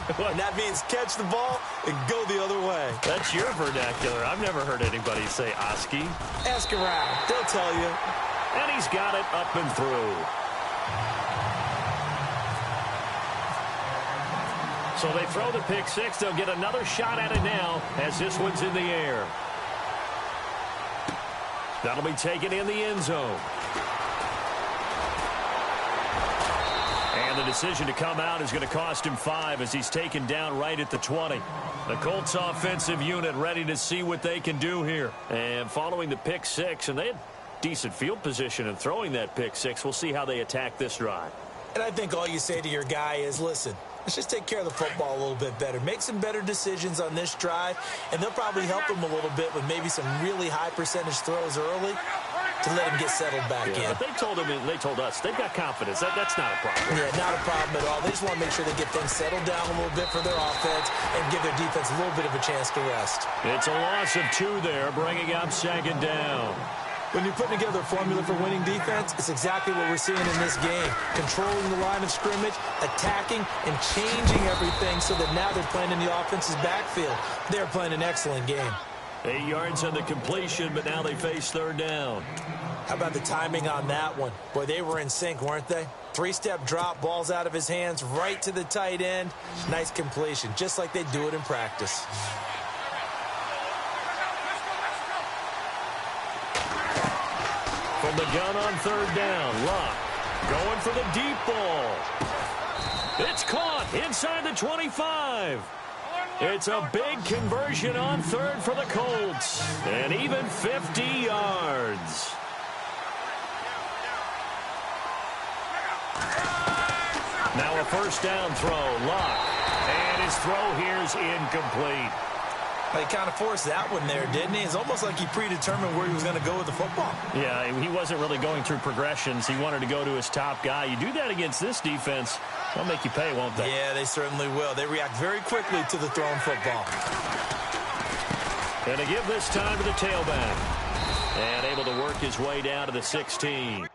And that means catch the ball and go the other way. That's your vernacular. I've never heard anybody say Oski. Ask around. They'll tell you. And he's got it up and through. So they throw the pick six. They'll get another shot at it now as this one's in the air. That'll be taken in the end zone. And the decision to come out is going to cost him 5 as he's taken down right at the 20. The Colts offensive unit ready to see what they can do here. And following the pick six, and they had decent field position in throwing that pick six. We'll see how they attack this drive. And I think all you say to your guy is, listen, let's just take care of the football a little bit better. Make some better decisions on this drive, and they'll probably help him a little bit with maybe some really high percentage throws early to let him get settled back in. But they told us they've got confidence. That's not a problem. Yeah, not a problem at all. They just want to make sure they get things settled down a little bit for their offense and give their defense a little bit of a chance to rest. It's a loss of 2 there, bringing up second down. When you're putting together a formula for winning defense, it's exactly what we're seeing in this game. Controlling the line of scrimmage, attacking, and changing everything so that now they're playing in the offense's backfield. They're playing an excellent game. 8 yards on the completion, but now they face third down. How about the timing on that one? Boy, they were in sync, weren't they? 3-step drop, ball's out of his hands, right to the tight end. Nice completion, just like they do it in practice. From the gun on third down, Luck going for the deep ball. It's caught inside the 25. It's a big conversion on third for the Colts, and even 50 yards. Now a first down throw, Luck, and his throw here's incomplete. He kind of forced that one there, didn't he? It's almost like he predetermined where he was going to go with the football. Yeah, he wasn't really going through progressions. He wanted to go to his top guy. You do that against this defense, they'll make you pay, won't they? Yeah, they certainly will. They react very quickly to the thrown football. And to give this time to the tailback. And able to work his way down to the 16.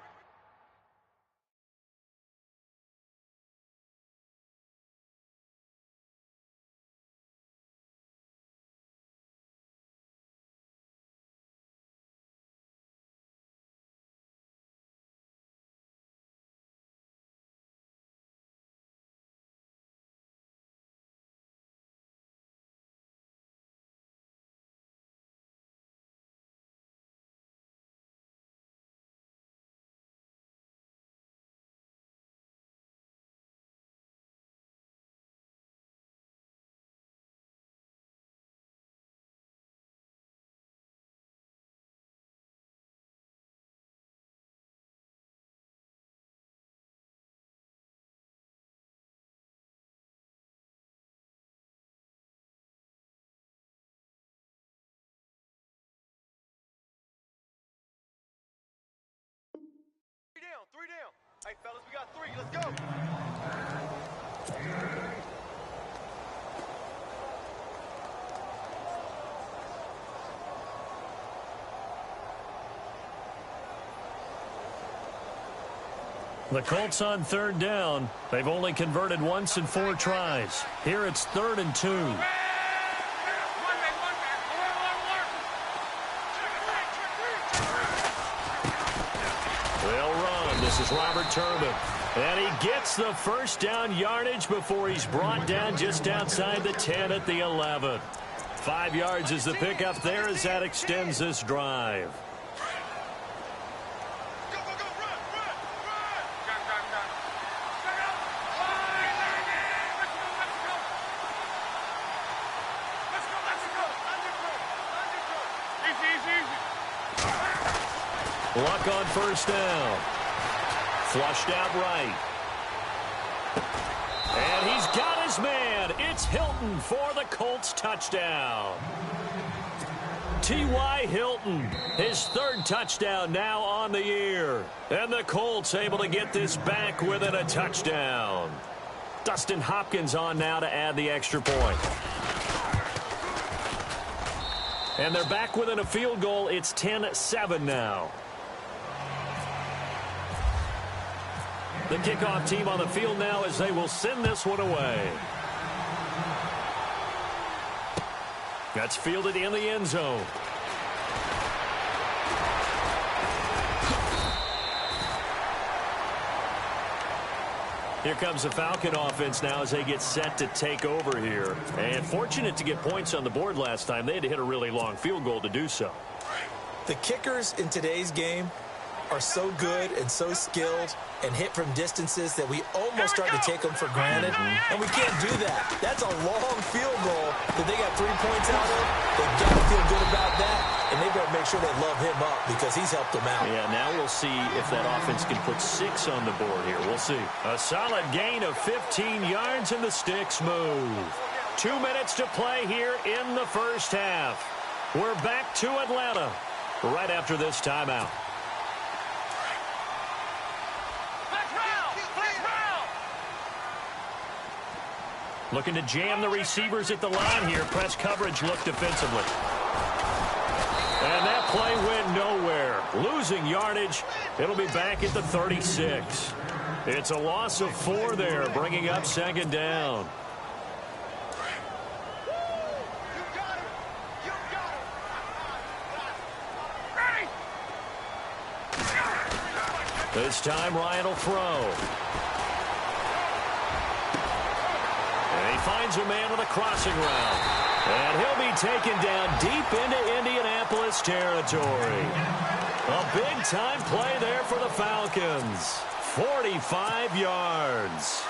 Three down. Hey, fellas, we got 3. Let's go. The Colts on third down. They've only converted once in 4 tries. Here it's 3rd and 2. This is Robert Turbin. And he gets the first down yardage before he's brought down just outside the 10 at the 11. 5 yards is the pickup there as that extends this drive. Luck on first down. Flushed out right. And he's got his man. It's Hilton for the Colts touchdown. T.Y. Hilton, his 3rd touchdown now on the year. And the Colts able to get this back within a touchdown. Dustin Hopkins on now to add the extra point. And they're back within a field goal. It's 10-7 now. The kickoff team on the field now as they will send this one away. That's fielded in the end zone. Here comes the Falcon offense now as they get set to take over here. And fortunate to get points on the board last time. They had to hit a really long field goal to do so. The kickers in today's game are so good and so skilled and hit from distances that we almost start to take them for granted, and we can't do that. That's a long field goal that they got 3 points out of. They've got to feel good about that, and they better make sure they love him up because he's helped them out. Yeah, now we'll see if that offense can put 6 on the board here. We'll see. A solid gain of 15 yards, and the sticks move. 2 minutes to play here in the first half. We're back to Atlanta right after this timeout. Looking to jam the receivers at the line here. Press coverage look defensively. And that play went nowhere. Losing yardage. It'll be back at the 36. It's a loss of 4 there, bringing up second down. This time Ryan will throw. And he finds a man on the crossing route. And he'll be taken down deep into Indianapolis territory. A big-time play there for the Falcons. 45 yards.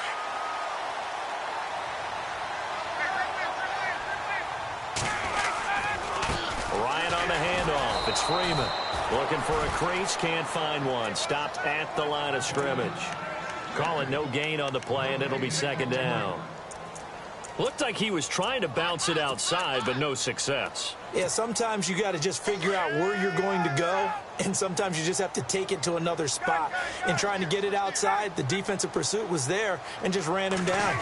Ryan on the handoff. It's Freeman. Looking for a crease, can't find one. Stopped at the line of scrimmage. Call it no gain on the play, and it'll be second down. Looked like he was trying to bounce it outside, but no success. Yeah, sometimes you got to just figure out where you're going to go, and sometimes you just have to take it to another spot. In trying to get it outside, the defensive pursuit was there and just ran him down.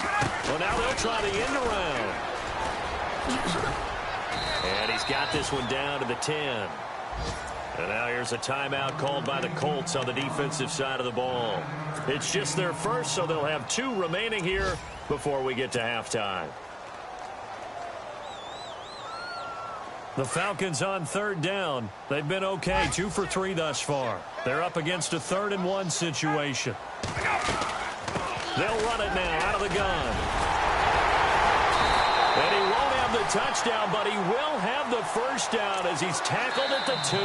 Well, now they'll try the end around. And he's got this one down to the 10. And now here's a timeout called by the Colts on the defensive side of the ball. It's just their first, so they'll have 2 remaining here before we get to halftime. The Falcons on third down. They've been okay, 2 for 3 thus far. They're up against a 3rd and 1 situation. They'll run it now out of the gun. And he won't have the touchdown, but he will have the first down as he's tackled at the 2.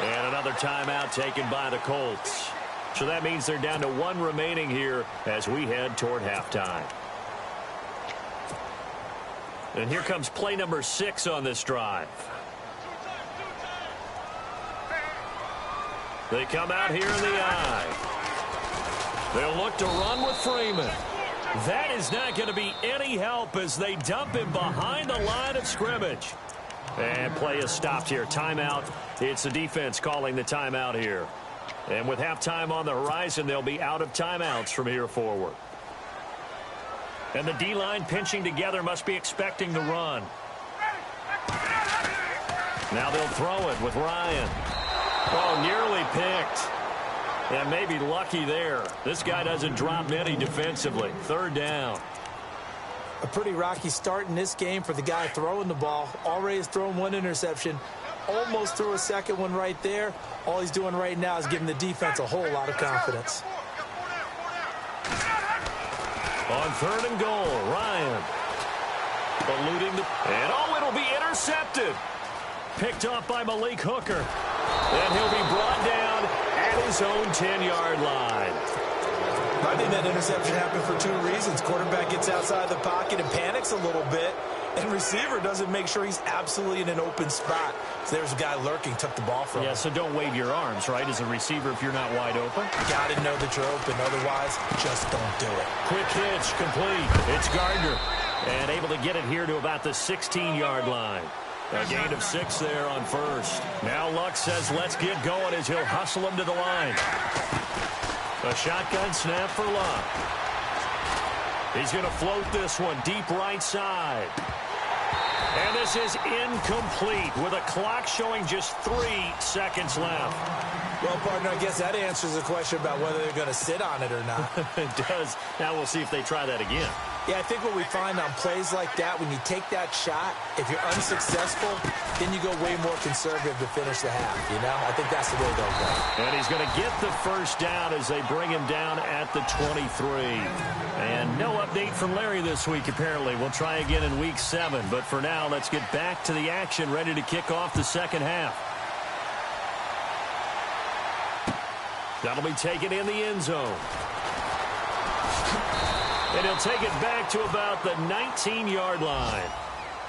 And another timeout taken by the Colts. So that means they're down to 1 remaining here as we head toward halftime. And here comes play number 6 on this drive. They come out here in the eye. They'll look to run with Freeman. That is not going to be any help as they dump him behind the line of scrimmage. And play is stopped here. Timeout. It's the defense calling the timeout here. And with halftime on the horizon, they'll be out of timeouts from here forward. And the D-line pinching together must be expecting the run. Now they'll throw it with Ryan. Oh, nearly picked. And maybe lucky there. This guy doesn't drop many defensively. 3rd down. A pretty rocky start in this game for the guy throwing the ball. Already has thrown 1 interception. Almost threw a second one right there. All he's doing right now is giving the defense a whole lot of confidence. On 3rd and goal, Ryan. Eluding the... And it'll be intercepted. Picked off by Malik Hooker. And he'll be brought down at his own 10-yard line. I think that interception happened for 2 reasons. Quarterback gets outside the pocket and panics a little bit, and receiver doesn't make sure he's absolutely in an open spot. So there's a guy lurking, took the ball from him. Yeah, so don't wave your arms, right, as a receiver if you're not wide open. Got to know that you're open. Otherwise, just don't do it. Quick hitch, complete. It's Gardner. And able to get it here to about the 16-yard line. A gain of 6 there on first. Now Luck says let's get going as he'll hustle him to the line. A shotgun snap for Luck. He's going to float this one deep right side. And this is incomplete with a clock showing just 3 seconds left. Well, partner, I guess that answers the question about whether they're going to sit on it or not. It does. Now we'll see if they try that again. Yeah, I think what we find on plays like that, when you take that shot, if you're unsuccessful, then you go way more conservative to finish the half, you know? I think that's the way they'll go. And he's going to get the first down as they bring him down at the 23. And no update from Larry this week, apparently. We'll try again in Week 7. But for now, let's get back to the action, ready to kick off the second half. That'll be taken in the end zone. And he'll take it back to about the 19-yard line.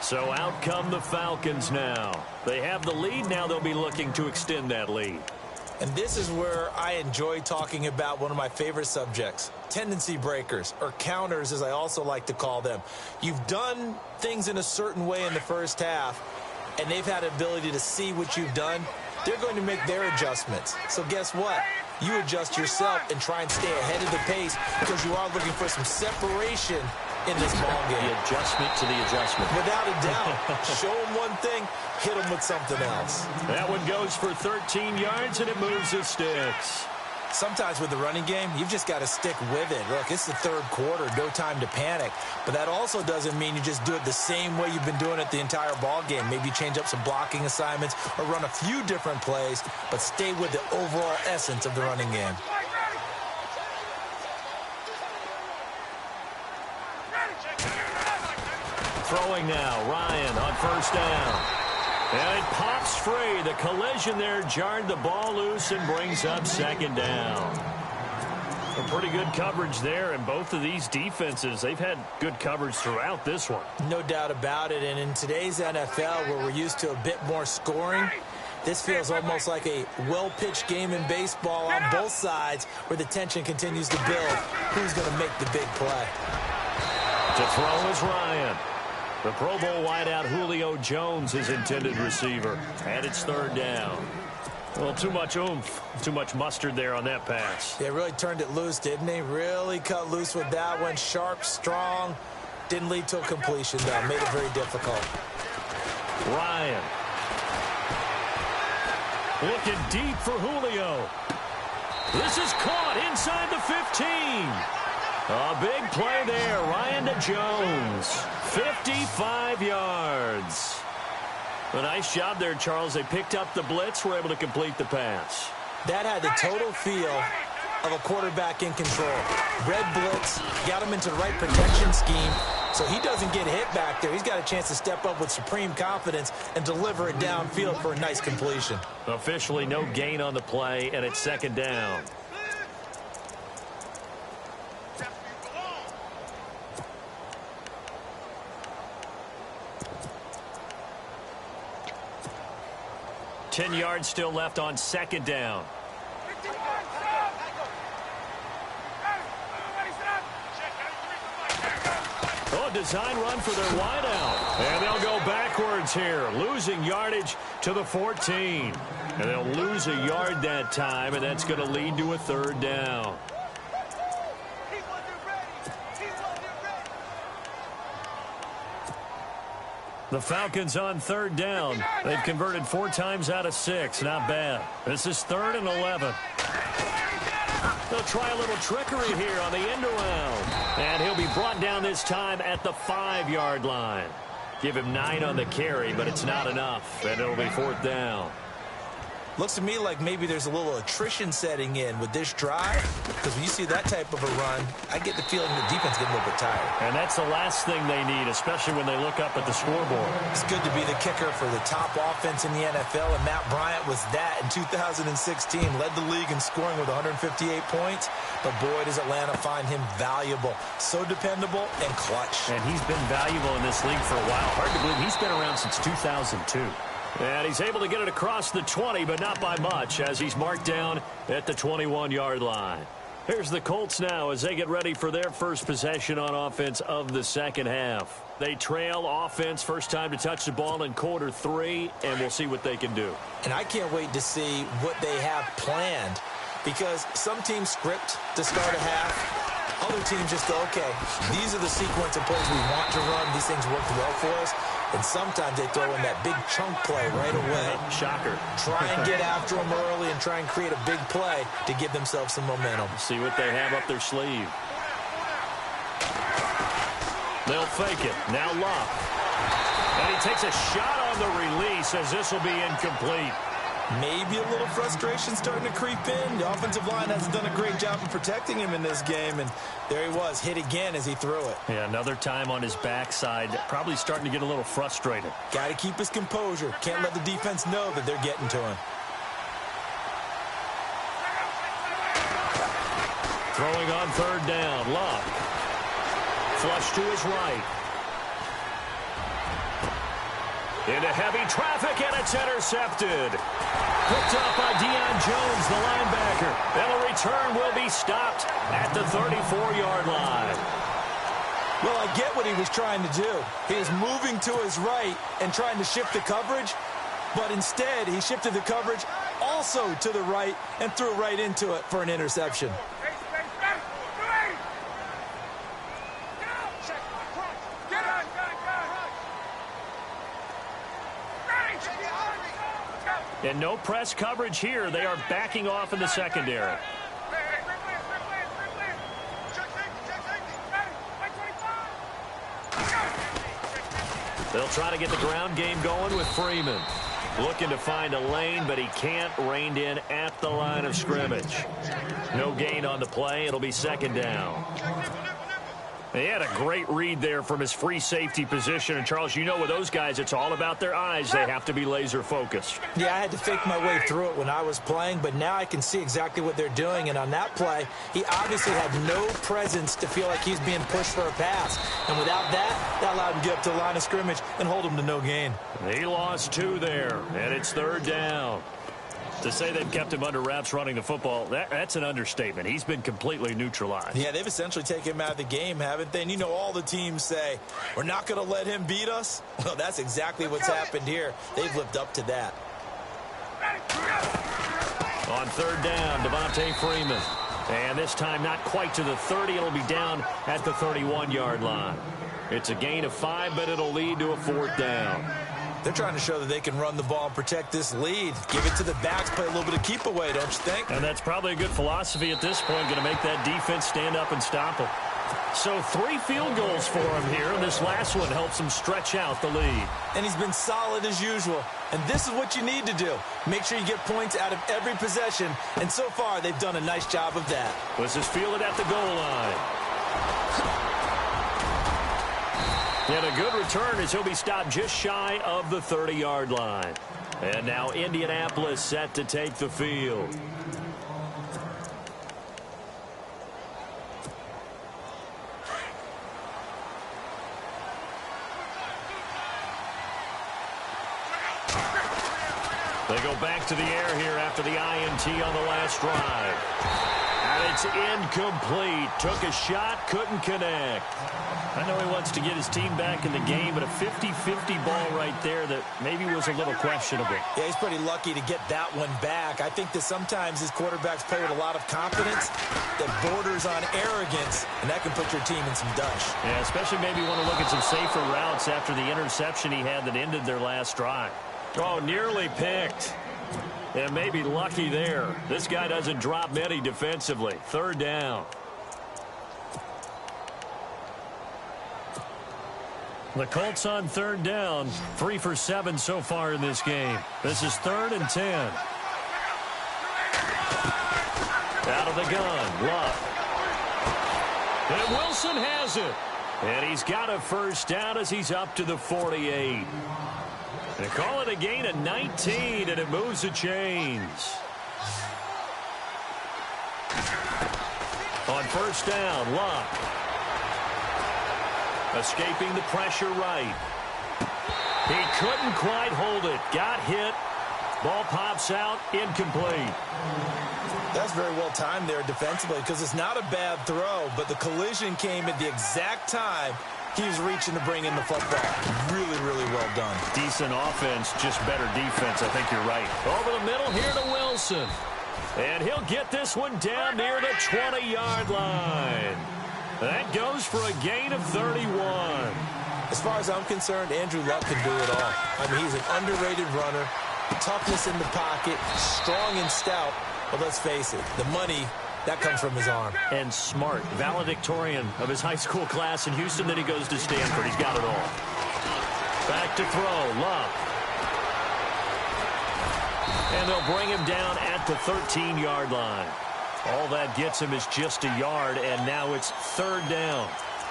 So out come the Falcons now. They have the lead. Now they'll be looking to extend that lead. And this is where I enjoy talking about one of my favorite subjects, tendency breakers, or counters as I also like to call them. You've done things in a certain way in the first half, and they've had the ability to see what you've done. They're going to make their adjustments. So guess what? You adjust yourself and try and stay ahead of the pace because you are looking for some separation in this ball game. The adjustment to the adjustment. Without a doubt. Show them one thing, hit them with something else. That one goes for 13 yards, and it moves the sticks. Sometimes with the running game, you've just got to stick with it. Look, it's the third quarter, no time to panic. But that also doesn't mean you just do it the same way you've been doing it the entire ball game. Maybe change up some blocking assignments or run a few different plays, but stay with the overall essence of the running game. Throwing now, Ryan on first down. And it pops free. The collision there jarred the ball loose and brings up second down. A pretty good coverage there, and both of these defenses, they've had good coverage throughout this one. No doubt about it, and in today's NFL, where we're used to a bit more scoring, this feels almost like a well-pitched game in baseball on both sides where the tension continues to build. Who's going to make the big play? To throw is Ryan. The Pro Bowl wideout Julio Jones is intended receiver. And it's third down. Well, too much oomph, too much mustard there on that pass. Yeah, really turned it loose, didn't he? Really cut loose with that one. Sharp, strong. Didn't lead to a completion, though. Made it very difficult. Ryan. Looking deep for Julio. This is caught inside the 15. A big play there. Ryan to Jones. 55 yards. A nice job there, Charles. They picked up the blitz, were able to complete the pass. That had the total feel of a quarterback in control. Red blitz, got him into the right protection scheme, so he doesn't get hit back there. He's got a chance to step up with supreme confidence and deliver it downfield for a nice completion. Officially no gain on the play, and it's second down. Ten yards still left on second down. Oh, design run for their wideout. And they'll go backwards here, losing yardage to the 14. And they'll lose a yard that time, and that's going to lead to a third down. The Falcons on third down. They've converted 4 times out of 6. Not bad. This is 3rd and 11. They'll try a little trickery here on the end around. And he'll be brought down this time at the 5-yard line. Give him 9 on the carry, but it's not enough. And it'll be 4th down. Looks to me like maybe there's a little attrition setting in with this drive, because when you see that type of a run, I get the feeling the defense getting a little bit tired. And that's the last thing they need, especially when they look up at the scoreboard. It's good to be the kicker for the top offense in the NFL, and Matt Bryant was that in 2016. Led the league in scoring with 158 points, but boy, does Atlanta find him valuable. So dependable and clutch. And he's been valuable in this league for a while. Hard to believe he's been around since 2002. And he's able to get it across the 20, but not by much, as he's marked down at the 21-yard line. Here's the Colts now as they get ready for their first possession on offense of the second half. They trail offense, first time to touch the ball in quarter 3, and we'll see what they can do. And I can't wait to see what they have planned, because some teams script to start a half. Other teams just go, okay, these are the sequence of plays we want to run. These things worked well for us. And sometimes they throw in that big chunk play right away. Shocker. Try and get after them early and try and create a big play to give themselves some momentum. See what they have up their sleeve. They'll fake it. Now Luck. And he takes a shot on the release as this will be incomplete. Maybe a little frustration starting to creep in. The offensive line hasn't done a great job of protecting him in this game, and there he was, hit again as he threw it. Yeah, another time on his backside, probably starting to get a little frustrated. Got to keep his composure. Can't let the defense know that they're getting to him. Throwing on third down, Luck. Flush to his right. Into heavy traffic, and it's intercepted. Picked up by Deion Jones, the linebacker. And the return will be stopped at the 34-yard line. Well, I get what he was trying to do. He was moving to his right and trying to shift the coverage, but instead he shifted the coverage also to the right and threw right into it for an interception. And no press coverage here. They are backing off in the secondary. They'll try to get the ground game going with Freeman. Looking to find a lane, but he can't. Reined in at the line of scrimmage. No gain on the play. It'll be second down. He had a great read there from his free safety position. And, Charles, you know with those guys, it's all about their eyes. They have to be laser focused. Yeah, I had to fake my way through it when I was playing, but now I can see exactly what they're doing. And on that play, he obviously had no presence to feel like he's being pushed for a pass. And without that, that allowed him to get up to the line of scrimmage and hold him to no gain. He lost 2 there, and it's third down. To say they've kept him under wraps running the football, that's an understatement. He's been completely neutralized. Yeah, they've essentially taken him out of the game, haven't they? And you know all the teams say, we're not going to let him beat us. Well, that's exactly what's happened here. They've lived up to that. On third down, Devontae Freeman. And this time not quite to the 30. It'll be down at the 31-yard line. It's a gain of 5, but it'll lead to a fourth down. They're trying to show that they can run the ball and protect this lead. Give it to the backs, play a little bit of keep away, don't you think? And that's probably a good philosophy at this point, going to make that defense stand up and stop them. So 3 field goals for him here, and this last one helps him stretch out the lead. And he's been solid as usual. And this is what you need to do. Make sure you get points out of every possession. And so far, they've done a nice job of that. This is fielded at the goal line. And a good return as he'll be stopped just shy of the 30-yard line. And now Indianapolis set to take the field. They go back to the air here after the INT on the last drive. And it's incomplete. Took a shot, couldn't connect. I know he wants to get his team back in the game, but a 50-50 ball right there that maybe was a little questionable. Yeah, he's pretty lucky to get that one back. I think that sometimes his quarterbacks play with a lot of confidence that borders on arrogance, and that can put your team in some dutch. Yeah, especially maybe want to look at some safer routes after the interception he had that ended their last drive. Oh, nearly picked. And maybe lucky there. This guy doesn't drop many defensively. Third down. The Colts on third down. 3 for 7 so far in this game. This is 3rd and 10. Out of the gun. Luck. And Wilson has it. And he's got a first down as he's up to the 48. They call it a gain of 19, and it moves the chains. On first down, Luck. Escaping the pressure right. He couldn't quite hold it. Got hit. Ball pops out. Incomplete. That's very well timed there defensively because it's not a bad throw, but the collision came at the exact time he was reaching to bring in the football. Really, really well done. Decent offense, just better defense. I think you're right. Over the middle here to Wilson. And he'll get this one down near the 20-yard line. That goes for a gain of 31. As far as I'm concerned, Andrew Luck can do it all. I mean, he's an underrated runner. Toughness in the pocket, strong and stout. But let's face it, the money That comes from his arm. And smart, valedictorian of his high school class in Houston. Then he goes to Stanford. He's got it all. Back to throw. Love. And they'll bring him down at the 13-yard line. All that gets him is just a yard, and now it's third down.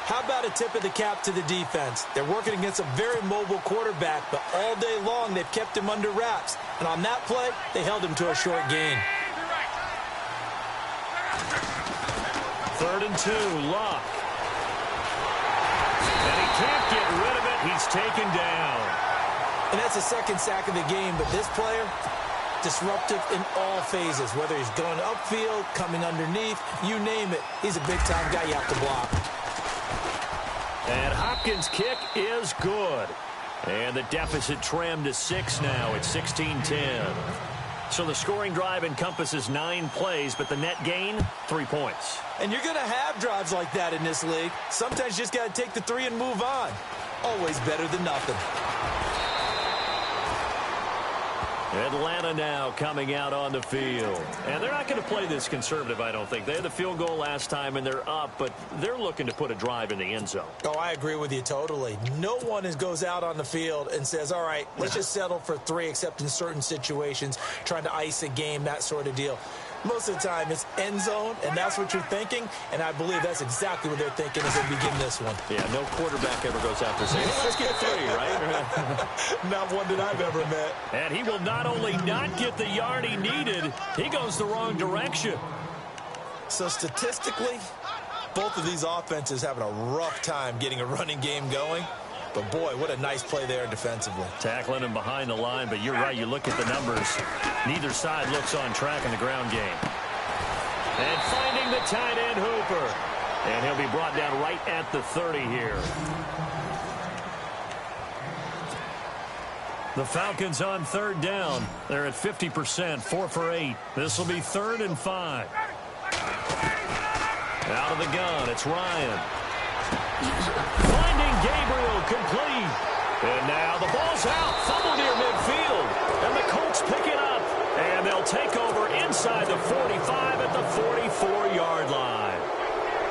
How about a tip of the cap to the defense? They're working against a very mobile quarterback, but all day long they've kept him under wraps. And on that play, they held him to a short gain. 3rd and 2, Luck. And he can't get rid of it. He's taken down. And that's the second sack of the game, but this player, disruptive in all phases, whether he's going upfield, coming underneath, you name it. He's a big-time guy you have to block. And Hopkins' kick is good. And the deficit trimmed to 6 now. It's 16-10. So the scoring drive encompasses 9 plays, but the net gain, 3 points. And you're going to have drives like that in this league. Sometimes you just got to take the 3 and move on. Always better than nothing. Atlanta now coming out on the field. And they're not going to play this conservative, I don't think. They had the field goal last time, and they're up, but they're looking to put a drive in the end zone. Oh, I agree with you totally. No one goes out on the field and says, all right, let's just settle for 3, except in certain situations, trying to ice a game, that sort of deal. Most of the time, it's end zone, and that's what you're thinking, and I believe that's exactly what they're thinking as they begin this one. Yeah, no quarterback ever goes out there saying, hey, let's get 3, right? Not one that I've ever met. And he will not only not get the yard he needed, he goes the wrong direction. So statistically, both of these offenses having a rough time getting a running game going. But, boy, what a nice play there defensively. Tackling him behind the line, but you're right. You look at the numbers. Neither side looks on track in the ground game. And finding the tight end, Hooper. And he'll be brought down right at the 30 here. The Falcons on 3rd down. They're at 50%, 4 for 8. This will be 3rd and 5. Out of the gun, it's Ryan. Finding Gabriel, complete. And now the ball's out. Fumble near midfield. And the Colts pick it up. And they'll take over inside the 45 at the 44-yard line.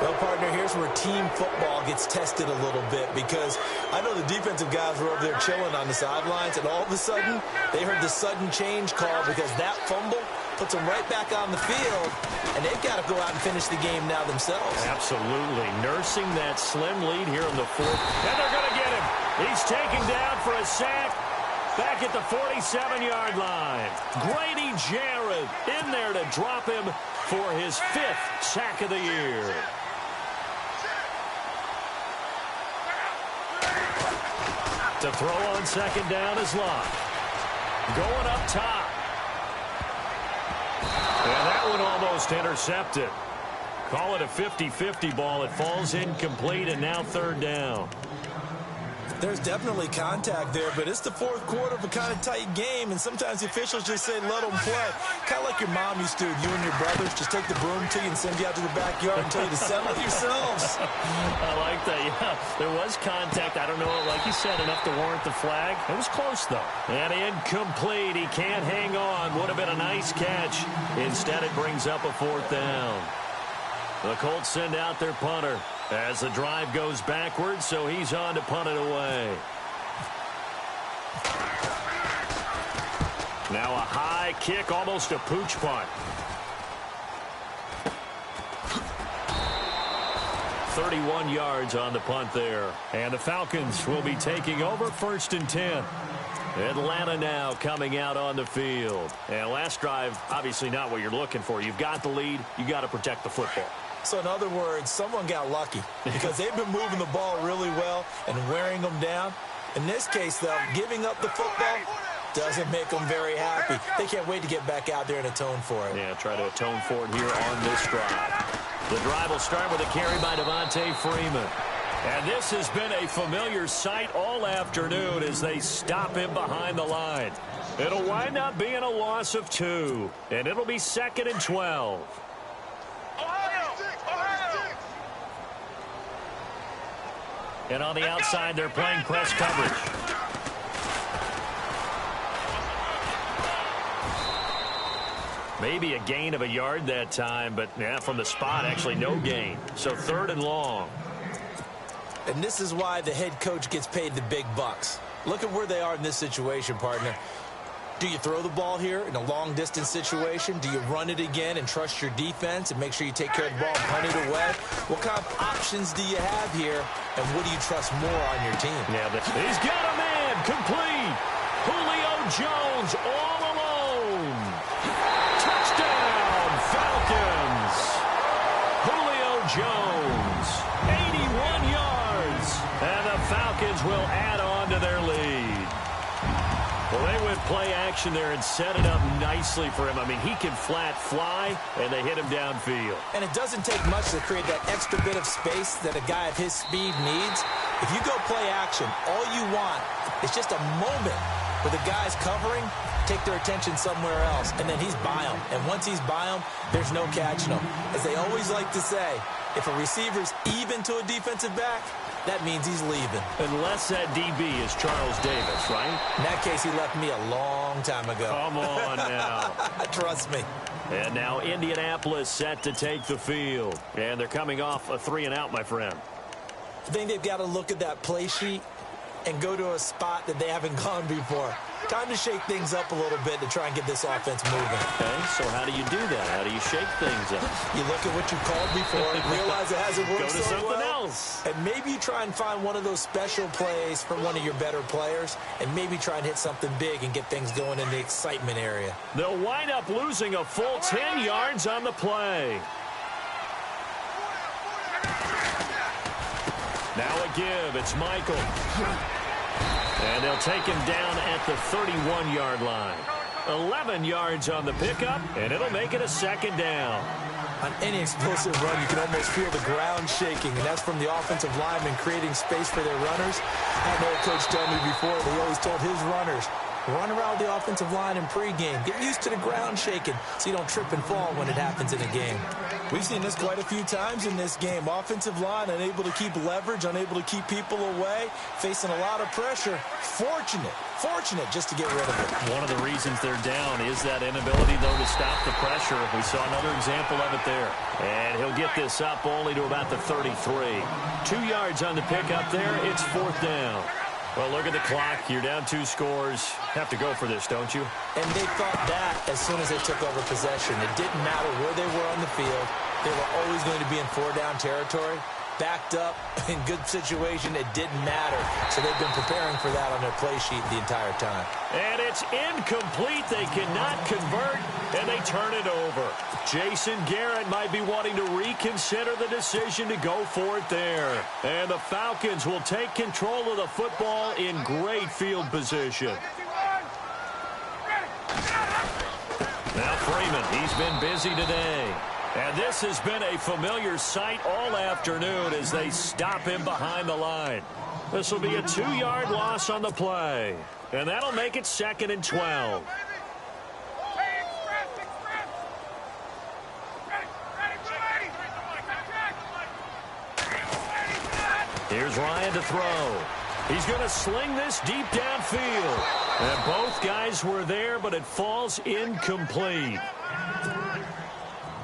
Well, partner, here's where team football gets tested a little bit, because I know the defensive guys were over there chilling on the sidelines, and all of a sudden they heard the sudden change call because that fumble puts them right back on the field, and they've got to go out and finish the game now themselves. Absolutely. Nursing that slim lead here in the 4th. And they're going to get him. He's taken down for a sack back at the 47-yard line. Grady Jarrett in there to drop him for his 5th sack of the year. To throw on 2nd down is Locke. Going up top. And that one almost intercepted. Call it a 50-50 ball. It falls incomplete, and now 3rd down. There's definitely contact there, but it's the 4th quarter of a kind of tight game, and sometimes the officials just say, let them play. Kind of like your mom used to, you and your brothers, just take the broom to you and send you out to the backyard and tell you to settle it yourselves. I like that, yeah. There was contact. I don't know, like you said, enough to warrant the flag. It was close, though. And incomplete. He can't hang on. Would have been a nice catch. Instead, it brings up a 4th down. The Colts send out their punter as the drive goes backwards, so he's on to punt it away. Now a high kick, almost a pooch punt. 31 yards on the punt there. And the Falcons will be taking over 1st and 10. Atlanta now coming out on the field. And last drive, obviously not what you're looking for. You've got the lead. You got to protect the football. So in other words, someone got lucky because they've been moving the ball really well and wearing them down. In this case, though, giving up the football doesn't make them very happy. They can't wait to get back out there and atone for it. Yeah, try to atone for it here on this drive. The drive will start with a carry by Devontae Freeman. And this has been a familiar sight all afternoon as they stop him behind the line. It'll wind up being a loss of 2, and it'll be 2nd and 12. And on the outside, they're playing press coverage. Maybe a gain of a yard that time, but yeah, from the spot, actually no gain. So 3rd and long. And this is why the head coach gets paid the big bucks. Look at where they are in this situation, partner. Do you throw the ball here in a long-distance situation? Do you run it again and trust your defense and make sure you take care of the ball and punt it away? What kind of options do you have here, and what do you trust more on your team? Yeah, he's got a man complete. Julio Jones all alone. Touchdown, Falcons. Julio Jones, 81 yards. And the Falcons will add on to their lead. Well, they went play action there and set it up nicely for him. I mean, he can flat fly, and they hit him downfield. And it doesn't take much to create that extra bit of space that a guy of his speed needs. If you go play action, all you want is just a moment where the guy's covering, take their attention somewhere else, and then he's by him. And once he's by him, there's no catching him. As they always like to say, if a receiver's even to a defensive back, that means he's leaving. Unless that DB is Charles Davis, right? In that case, he left me a long time ago. Come on now. Trust me. And now Indianapolis set to take the field. And they're coming off a 3-and-out, my friend. I think they've got to look at that play sheet and go to a spot that they haven't gone before. Time to shake things up a little bit to try and get this offense moving. Okay, so how do you do that? How do you shake things up? You look at what you called before and realize it hasn't worked so well. Go to something else. And maybe you try and find one of those special plays from one of your better players, and maybe try and hit something big and get things going in the excitement area. They'll wind up losing a full 10 yards on the play. Now a give. It's Michael. And they'll take him down at the 31-yard line. 11 yards on the pickup, and it'll make it a 2nd down. On any explosive run, you can almost feel the ground shaking, and that's from the offensive linemen creating space for their runners. I had an old coach tell me before, he always told his runners, run around the offensive line in pregame. Get used to the ground shaking so you don't trip and fall when it happens in a game. We've seen this quite a few times in this game. Offensive line unable to keep leverage, unable to keep people away, facing a lot of pressure. Fortunate just to get rid of it. One of the reasons they're down is that inability, though, to stop the pressure. We saw another example of it there. And he'll get this up only to about the 33. 2 yards on the pickup there. It's 4th down. Well, look at the clock. You're down 2 scores. Have to go for this, don't you? And they thought that as soon as they took over possession. It didn't matter where they were on the field. They were always going to be in 4-down territory. Backed up, in good situation, it didn't matter. So they've been preparing for that on their play sheet the entire time. And it's incomplete. They cannot convert, and they turn it over. Jason Garrett might be wanting to reconsider the decision to go for it there. And the Falcons will take control of the football in great field position. Now Freeman, he's been busy today. And this has been a familiar sight all afternoon as they stop him behind the line. This will be a 2-yard loss on the play. And that'll make it 2nd and 12. Here's Ryan to throw. He's going to sling this deep downfield. And both guys were there, but it falls incomplete.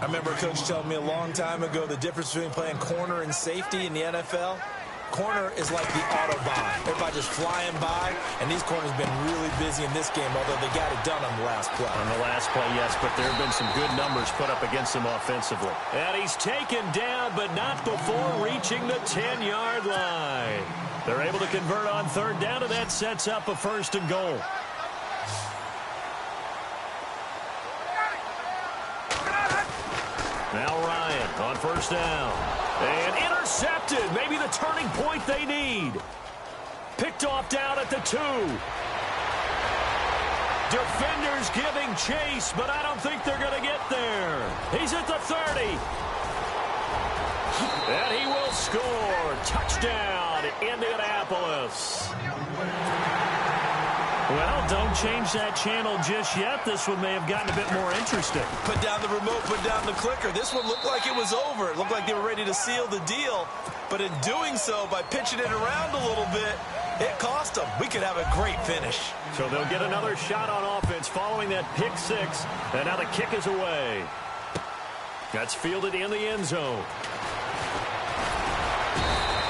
I remember a coach telling me a long time ago the difference between playing corner and safety in the NFL. Corner is like the Autobahn. Everybody just flying by, and these corners have been really busy in this game, although they got it done on the last play. On the last play, yes, but there have been some good numbers put up against them offensively. And he's taken down, but not before reaching the 10-yard line. They're able to convert on 3rd down, and that sets up a 1st and goal. Now Ryan on 1st down. And intercepted. Maybe the turning point they need. Picked off down at the 2. Defenders giving chase, but I don't think they're going to get there. He's at the 30. And he will score. Touchdown, Indianapolis. Well, don't change that channel just yet. This one may have gotten a bit more interesting. Put down the remote, put down the clicker. This one looked like it was over. It looked like they were ready to seal the deal. But in doing so, by pitching it around a little bit, it cost them. awesome. We could have a great finish. So they'll get another shot on offense following that pick six. And now the kick is away. That's fielded in the end zone.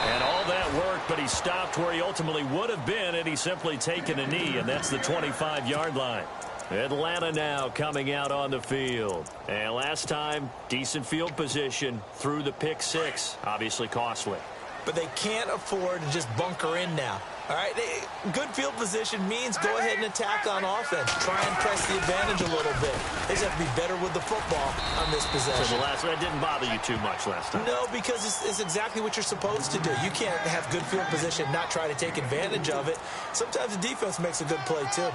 And all that worked, but he stopped where he ultimately would have been had he simply taken a knee, and that's the 25-yard line. Atlanta now coming out on the field. And last time, decent field position through the pick six. Obviously costly. But they can't afford to just bunker in now. All right, good field position means go ahead and attack on offense. Try and press the advantage a little bit. They just have to be better with the football on this possession. So that didn't bother you too much last time? No, because it's exactly what you're supposed to do. You can't have good field position, not try to take advantage of it. Sometimes the defense makes a good play, too.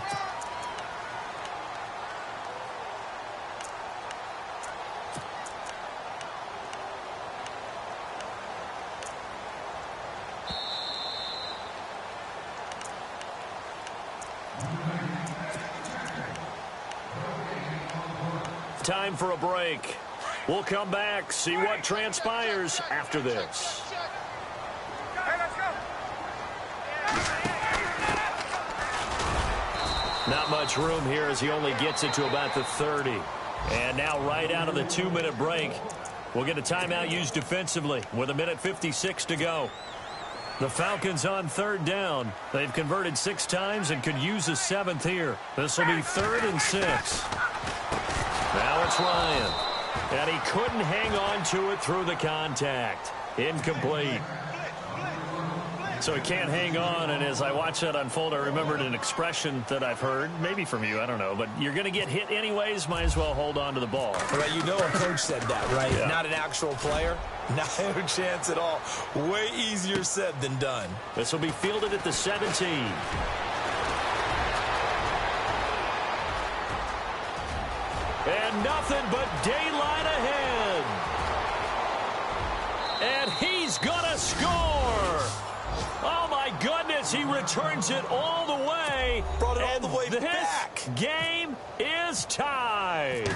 Time for a break. We'll come back, see what transpires after this. Not much room here as he only gets it to about the 30. And now right out of the 2-minute break, we'll get a timeout used defensively with 1:56 to go. The Falcons on third down. They've converted 6 times and could use a 7th here. This will be 3rd and 6. Now it's Ryan. And he couldn't hang on to it through the contact. Incomplete. So he can't hang on, and as I watched that unfold, I remembered an expression that I've heard, maybe from you, I don't know, but you're going to get hit anyways, might as well hold on to the ball. Right, you know a coach said that, right? Yeah. Not an actual player. Not a chance at all. Way easier said than done. This will be fielded at the 17. And nothing but daylight ahead. And he's going to score. Oh, my goodness. He returns it all the way. Brought it all the way back. This game is tied.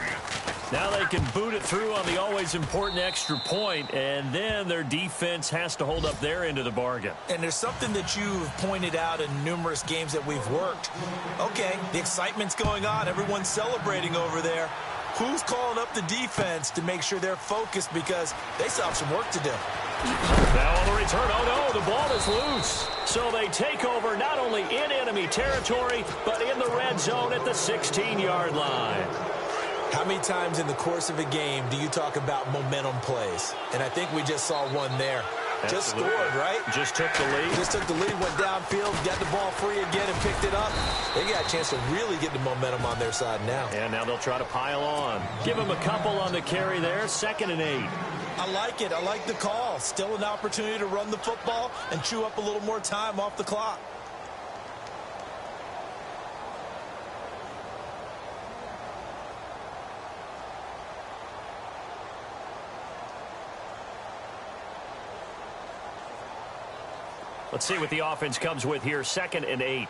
Now they can boot it through on the always important extra point, and then their defense has to hold up their end of the bargain. And there's something that you've pointed out in numerous games that we've worked. Okay, the excitement's going on. Everyone's celebrating over there. Who's calling up the defense to make sure they're focused because they still have some work to do? Now on the return, oh no, the ball is loose. So they take over not only in enemy territory, but in the red zone at the 16-yard line. How many times in the course of a game do you talk about momentum plays? And I think we just saw one there. Absolutely. Just scored, right? Just took the lead. Just took the lead, went downfield, got the ball free again and picked it up. They got a chance to really get the momentum on their side now. And now they'll try to pile on. Give them a couple on the carry there, 2nd and 8. I like it. I like the call. Still an opportunity to run the football and chew up a little more time off the clock. Let's see what the offense comes with here, 2nd and 8.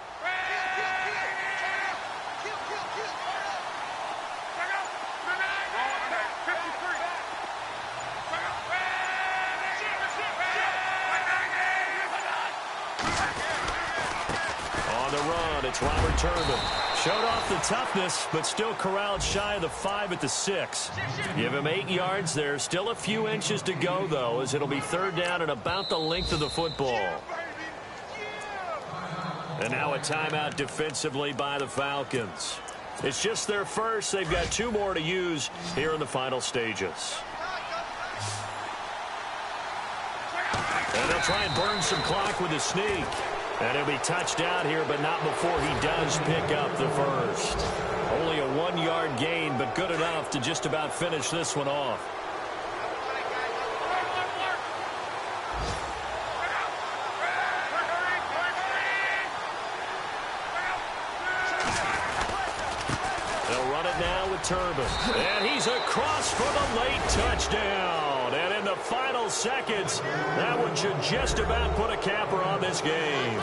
On the run, it's Robert Turbin. Showed off the toughness, but still corralled shy of the 5 at the 6. Give him 8 yards there. Still a few inches to go, though, as it'll be 3rd down and about the length of the football. And now a timeout defensively by the Falcons. It's just their first. They've got 2 more to use here in the final stages. And they'll try and burn some clock with a sneak. And he'll be touched out here, but not before he does pick up the first. Only a 1-yard gain, but good enough to just about finish this one off. Turbin. And he's across for the late touchdown. And in the final seconds, that one should just about put a capper on this game.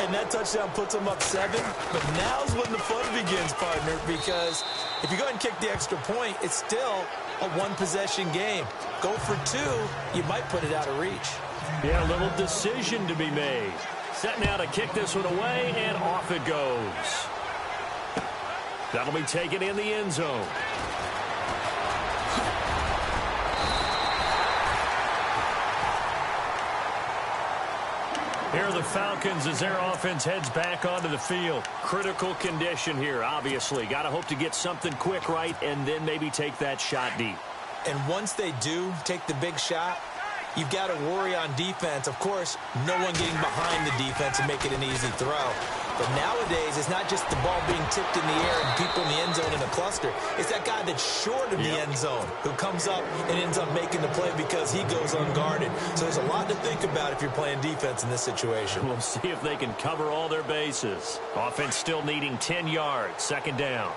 And that touchdown puts them up 7. But now's when the fun begins, partner, because if you go ahead and kick the extra point, it's still a 1-possession game. Go for 2, you might put it out of reach. Yeah, a little decision to be made. Set now to kick this one away, and off it goes. That'll be taken in the end zone. Here are the Falcons as their offense heads back onto the field. Critical condition here, obviously. Got to hope to get something quick right and then maybe take that shot deep. And once they do take the big shot, you've got to worry on defense. Of course, no one getting behind the defense and make it an easy throw. But nowadays, it's not just the ball being tipped in the air and people in the end zone in a cluster. It's that guy that's short of the end zone who comes up and ends up making the play because he goes unguarded. So there's a lot to think about if you're playing defense in this situation. We'll see if they can cover all their bases. Offense still needing 10 yards. Second down.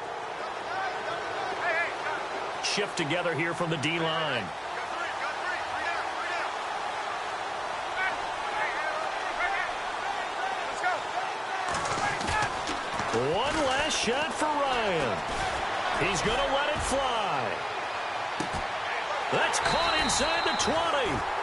Shift together here from the D-line. One last shot for Ryan. He's going to let it fly. That's caught inside the 20.